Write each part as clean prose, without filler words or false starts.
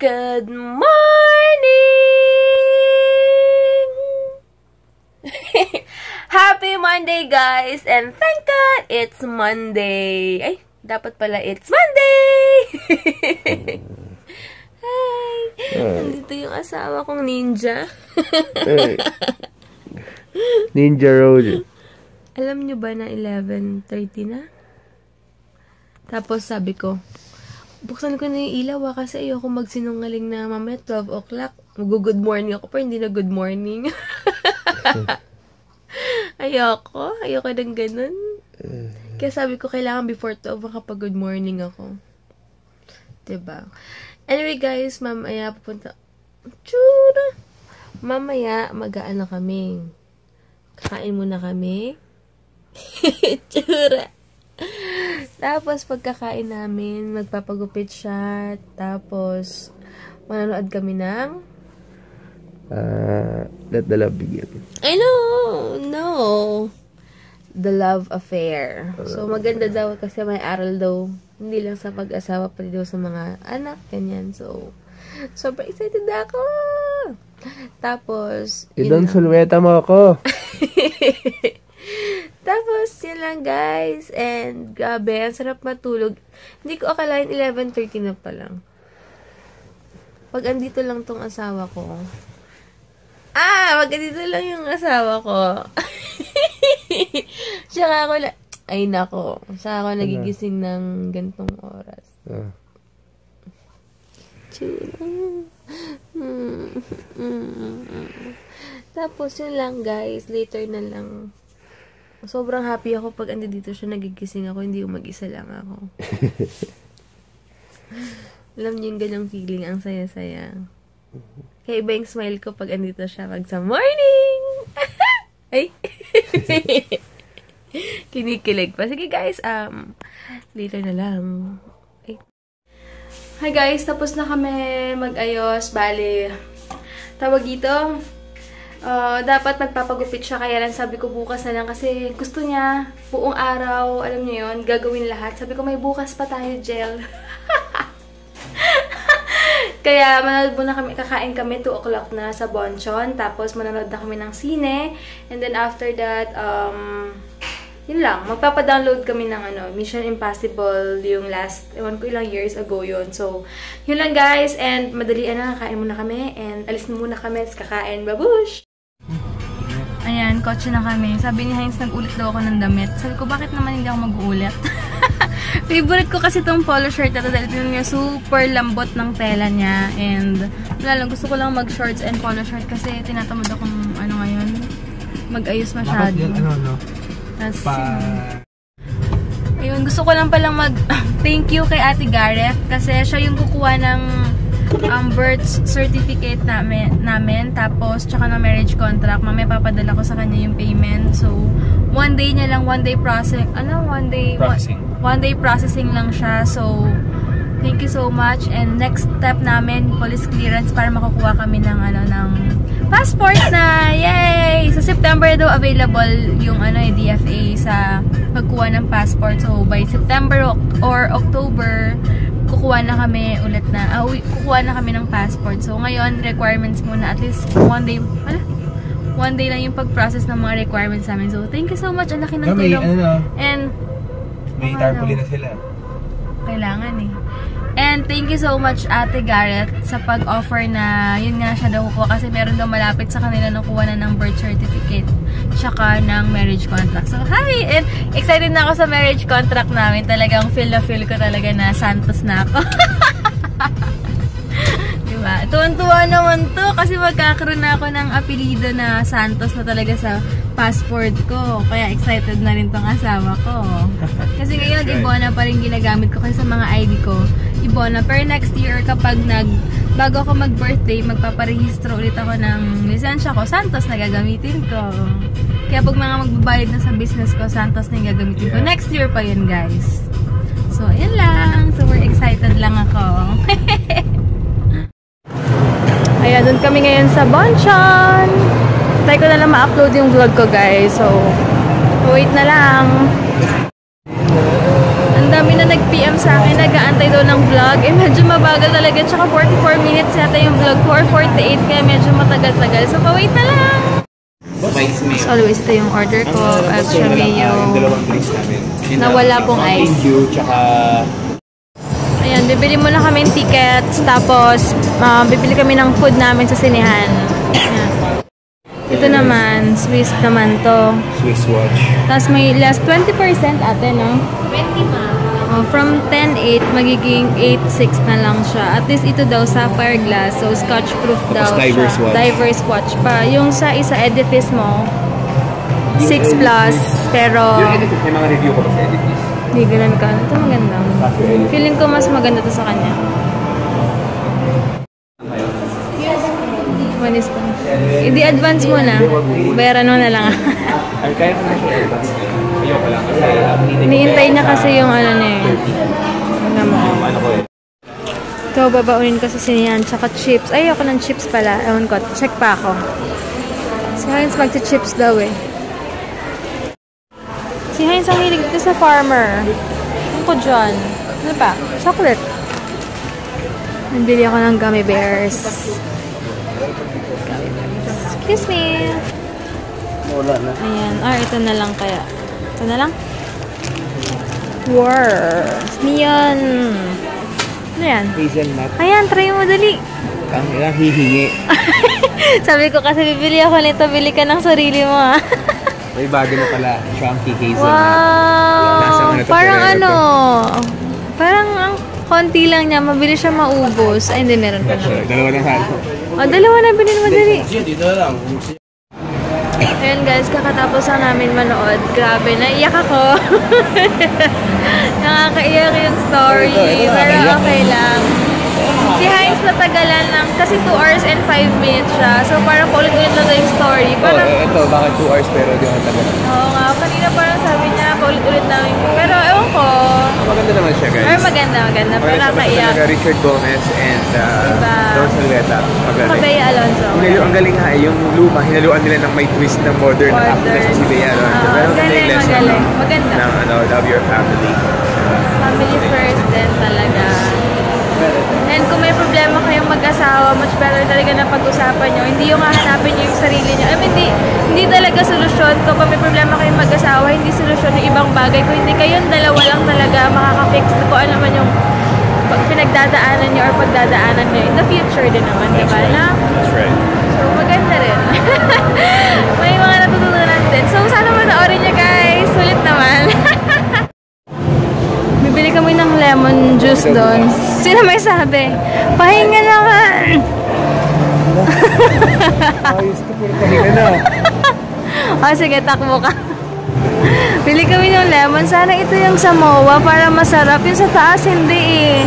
Good morning! Happy Monday, guys! And thank God, it's Monday! Ay, dapat pala it's Monday! Hi! Nandito yung asawa kong ninja. Hey. Ninja Road. Alam nyo ba na 11:30 na? Tapos sabi ko, buksan ko na yung ilaw kasi ayoko magsinungaling na mamaya 12 o'clock. Mag-good morning ako pero hindi na good morning. Ayoko ng ganun. Kaya sabi ko kailangan before 12 makapag-good morning ako. Diba? Anyway guys, mamaya pupunta. Tsura! Mamaya mag-aano kami. Kakain muna kami. Tsura! Tapos, pagkakain namin, magpapagupit siya. Tapos, manonood kami ng... Let the love begin. I know! No! The Love Affair. So, maganda daw kasi may aral daw. Hindi lang sa pag-asawa, pati daw sa mga anak, ganyan. So, super excited ako! Tapos, Idon, sulweta mo ako! Tapos, yun lang guys. And, grabe, ang sarap matulog. Hindi ko akalain 11:30 na pa lang. Pag andito lang tong asawa ko. Pag andito lang yung asawa ko. Tsaka ako ay nako. Tsaka ako nagigising ng gantong oras. Tapos, yun lang guys. Later na lang. Sobrang happy ako pag andito siya, nagigising ako, hindi yung mag-isa lang ako. Alam niyo yung ganyang feeling, ang saya-saya. Kaya iba yung smile ko pag andito siya, pag sa morning! Ay! Kinikilig pa. Sige guys, later na lang. Ay. Hi guys, tapos na kami mag-ayos. Bali, tawag dito, dapat magpapagupit siya, kaya lang sabi ko bukas na lang kasi gusto niya buong araw, alam niyo yun, gagawin lahat. Sabi ko may bukas pa tayo, gel. Kaya manonood muna kami, kakain kami 2 o'clock na sa Bonchon, tapos manonood na kami ng sine, and then after that, yun lang, magpapadownload kami ng Mission Impossible, yung last, ewan ko ilang years ago yun. So, yun lang guys, and madalian na, kakain muna kami, and alis na muna kami, kakain, babush! Ayan, kotse na kami. Sabi ni Heinz, nag-ulit daw ako ng damit. Sabi ko, bakit naman hindi ako mag-uulit? Favorite ko kasi itong polo shirt na dahil ito niya super lambot ng tela niya. And wala lang, gusto ko lang mag-shorts and polo shirt kasi tinatamad akong ngayon, mag-ayos masyado. Tapos, ayun, gusto ko lang palang thank you kay Ate Gareth kasi siya yung kukuha ng birth certificate namin, tapos tsaka na marriage contract. Mamaya papadala ko sa kanya yung payment. So, one day niya lang, one day processing lang siya. So, thank you so much. And next step namin, police clearance para makukuha kami ng passport na. Yay! Sa September daw available yung DFA sa pagkuha ng passport. So, by September or October, kukuha na kami ulit na, kukuha na kami ng passport. So, ngayon, requirements muna. At least, one day lang yung pag-process ng mga requirements namin. So, thank you so much. Ang laki ng tulong. And, may tarpaulin na sila. Kailangan eh. And, thank you so much, Ate Gareth, sa pag-offer na, yun nga siya daw kukuha kasi meron daw malapit sa kanila na kuha na ng birth certificate tsaka ng marriage contract. So, hi! And excited na ako sa marriage contract namin. Talagang feel ko talaga na Santos na ako. Diba? Tuwan-tuwa naman to kasi magkakaroon na ako ng apelido na Santos na talaga sa passport ko. Kaya excited na rin tong asawa ko. Kasi ngayon, Ibona pa rin ginagamit ko kasi sa mga ID ko. Ibona. Pero next year, kapag bago ako mag-birthday, magpaparehistro ulit ako ng lisensya ko, Santos na gagamitin ko. Kaya pag mga magbabayad na sa business ko, Santos na yung gagamitin ko. Next year pa yun, guys. So, yun lang. Super excited lang ako. Ayan, doon kami ngayon sa Bonchon. Try ko na lang ma-upload yung vlog ko, guys. So, wait na lang. Ang dami na nag-PM sa akin, nag-aantay daw ng vlog. Eh, medyo mabagal talaga. Tsaka 44 minutes yata yung vlog ko or 48, kaya medyo matagal-tagal. So, pa-wait na lang! Spice mayo. As always, ito yung order ko. Extra mayo. Yung dalawang drinks namin. Na wala pong ice. Thank you, tsaka... Ayan, bibili muna kami ng tickets. Tapos, bibili kami ng food namin sa sinehan. Ayan. Ito naman, Swiss naman to. Swiss watch. Tapos may last 20% ate, no? 20 ma. From 10.8, magiging 8.6 na lang siya. At least ito daw, sapphire glass. So, scotch proof daw Tapos diverse siya. watch. Diverse watch pa. Yung sa isa edifice mo, 6 plus. Pero, Yung edifice, may mga review ko pa sa edifice. hindi ganun ka. Ito maganda. Feeling ko mas maganda to sa kanya. One is to. I-advance mo na. Bayaran mo na lang. Ay, kaya ko na siya advance ngayon. Ayoko lang kasi Hinihintay niya kasi yung ano niya eh. Ano mo. ano ko eh. Ito, babaunin ko sa sinihan. Tsaka chips. Ay, ako ng chips pala. Ewan ko. Check pa ako. Si Heinz magti-chips daw eh. Si Heinz ang hilig dito sa farmer. Ano ko dyan? Ano pa? Chocolate. Nabili ako ng gummy bears. Excuse me. Wala na. Ayan. Ito na lang kaya. Ito na lang. Wow. Neon. Ano yan? Hazelnut. Ayan, try mo dali. Ang ilang hihingi. Sabi ko kasi bibili ako nito, bili ka ng sarili mo ha. May bago na pala. Chunky hazelnut. Nasa Wow! ano to, Parang Ferrero ano, to? parang ang konti lang niya, mabilis siya maubos. Ay, hindi, meron pa na. Dalawa lang halo. O, dalawa na bilhin mo dali. Dito na lang. Ayun guys, kakatapos lang namin manood. Grabe, naiyak ako. Nakakaiyak yung story. Pero okay lang. Si Heinz natagalan lang kasi 2 hours and 5 minutes siya. So parang paulit-ulit lang yung story. Parang, Ito, bakit 2 hours pero di ako tagal. oo nga, kanina parang sabi niya paulit-ulit namin. Pero ewan ko. Maganda naman siya, guys. Pero maganda. Pero Basta nakaiyak. talaga Richard Gomez and Diba? Don Salveta. Magaling. Kabea Alonso. Ang galing nga eh, yung luma, hinaluan nila ng may twist na modern na actress si Bea Alonso. Oo, Pero maganda galing, yung lesson magaling. Maganda. ng love your family. Family first din talaga. And kung may problema kayong mag-asawa, much better talaga na pag-usapan nyo. Hindi yung hahanapin nyo yung sarili nyo. I mean, hindi talaga solusyon. Kung may problema kayong mag-asawa, hindi solusyon yung ibang bagay. Kung hindi kayong dalawa lang talaga makaka-fix na kung ano man yung pinagdadaanan nyo or pagdadaanan nyo in the future din naman, diba? That's right. So, maganda rin. May mga natutunan din. So, sana manoorin nyo guys. Sulit naman. Bibili kami ng lemon juice doon. Sino may sabi? Pahinga na nga. Ayos ko, puro pahinga na. O, sige, takbo ka. Bili kami ng lemon. Sana ito yung Samoa para masarap. Yung sa taas, hindi eh.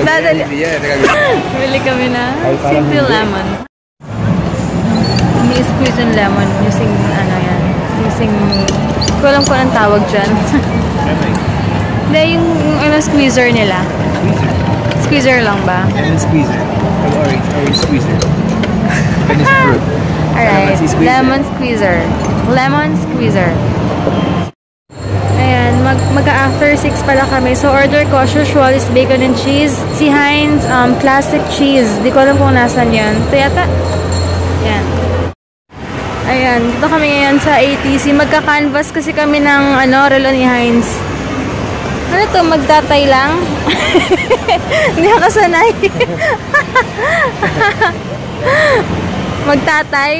Dadali. Hindi yan. Bili kami na simple lemon. Ni-squeeze yung lemon using, ano yan, using, ko alam ko anong tawag dyan. Hindi, yung ano, squeezer nila. Squeezer lang ba? Lemon squeezer. Orange squeezer. Finish fruit. Alright, Lemon squeezer. lemon squeezer. Lemon squeezer. Ayan, mag-after 6 pala kami. So, order ko, as usual, is bacon and cheese. Si Heinz, classic cheese. Di ko alam kung nasan yun. Ito yata. Ayan. Ayan, dito kami ngayon sa ATC. Magka-canvas kasi kami ng, relo ni Heinz. Ano to? Magtatay lang? Hindi ako sanay. Magtatay?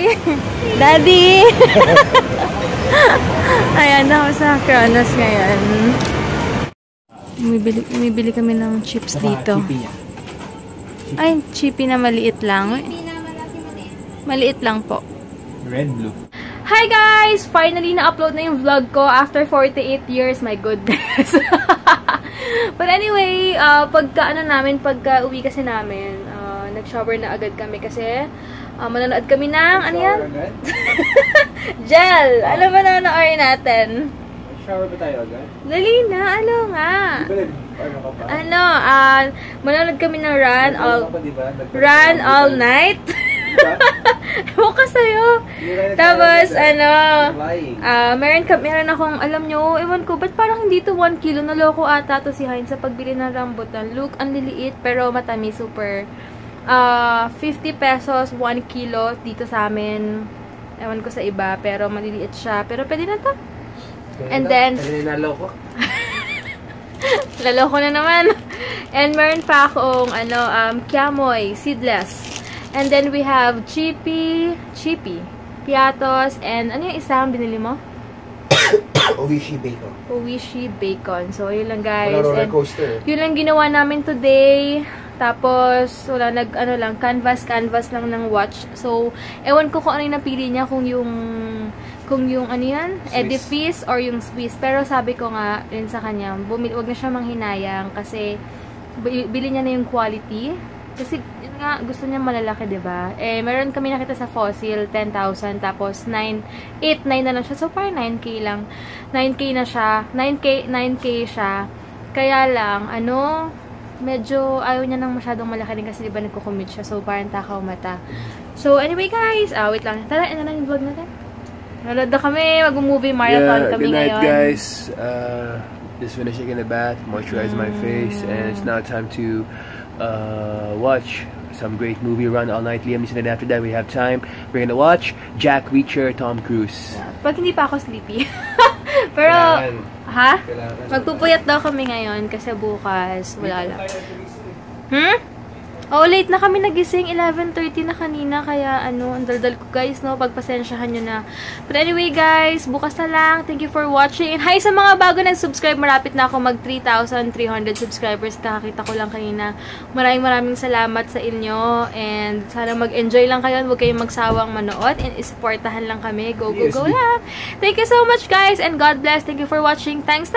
Daddy! Ayan, ako sa Kronos ngayon. Umibili kami ng chips dito. Ay, chippy na maliit lang. Maliit lang po. Red, blue. Hi guys! Finally, na-upload na yung vlog ko after 48 years. My goodness. But anyway, pagka uwi kasi namin, nag-shower na agad kami kasi manonood kami ng, ano yan? Gel! Alam mo na orin natin. Shower ba tayo agad? Dali na, ano nga? Manonood kami ng Run All Night. Ewan ko sa'yo. Tapos, meron akong, alam nyo, ewan ko, ba't parang hindi to 1 kilo? Naloko ata to si Hein sa pagbili ng rambutan. Look, ang liliit, pero matamis, super. 50 pesos, 1 kilo dito sa amin. Ewan ko sa iba, pero maliliit siya. Pero pwede na to. And then, laloko na naman. And meron pa akong, kiamoy, seedless. And then we have chippy, piatos, and ano yung isa ang binili mo? Oishi bacon. Oishi bacon. So, yun lang guys. Wala roller coaster. Yun lang ginawa namin today. Tapos, wala, canvas lang ng watch. So, ewan ko kung ano yung napili niya, kung yung ano yan, edifice or yung Swiss. Pero sabi ko nga rin sa kanya, wag na siya manghinayang kasi bili niya na yung quality. Kasi yun nga, gusto niya malalaki, diba? Eh, meron kami nakita sa Fossil, 10,000, tapos 9 na lang siya. So, parang 9K lang. 9K na siya. 9K siya. Kaya lang, medyo ayaw niya nang masyadong malaki din kasi diba nagko-commute siya. So, parang takaw mata. So, anyway guys, wait lang. Tara, ano lang yung vlog natin? Nalad na kami, mag-movie marathon kami ngayon. Good night guys. Just finishing in the bath, moisturize my face, and it's now time to watch some great movie, Run All Night, Liam Neeson, and after that we have time, we're gonna watch Jack Reacher, Tom Cruise. Pag hindi pa ako sleepy. Pero, magpupuyat daw kami ngayon kasi bukas, wala lang. Late na kami nagising, 11:30 na kanina, kaya ang daldal ko guys, no, pagpasensyahan nyo na. But anyway guys, bukas na lang, thank you for watching, and hi sa mga bago nag-subscribe, marapit na ako mag 3,300 subscribers, kakakita ko lang kanina. Maraming salamat sa inyo, and sana mag-enjoy lang kayo, huwag kayong magsawang manood, and isuportahan lang kami, go lang. Thank you so much guys, and God bless, thank you for watching, thanks!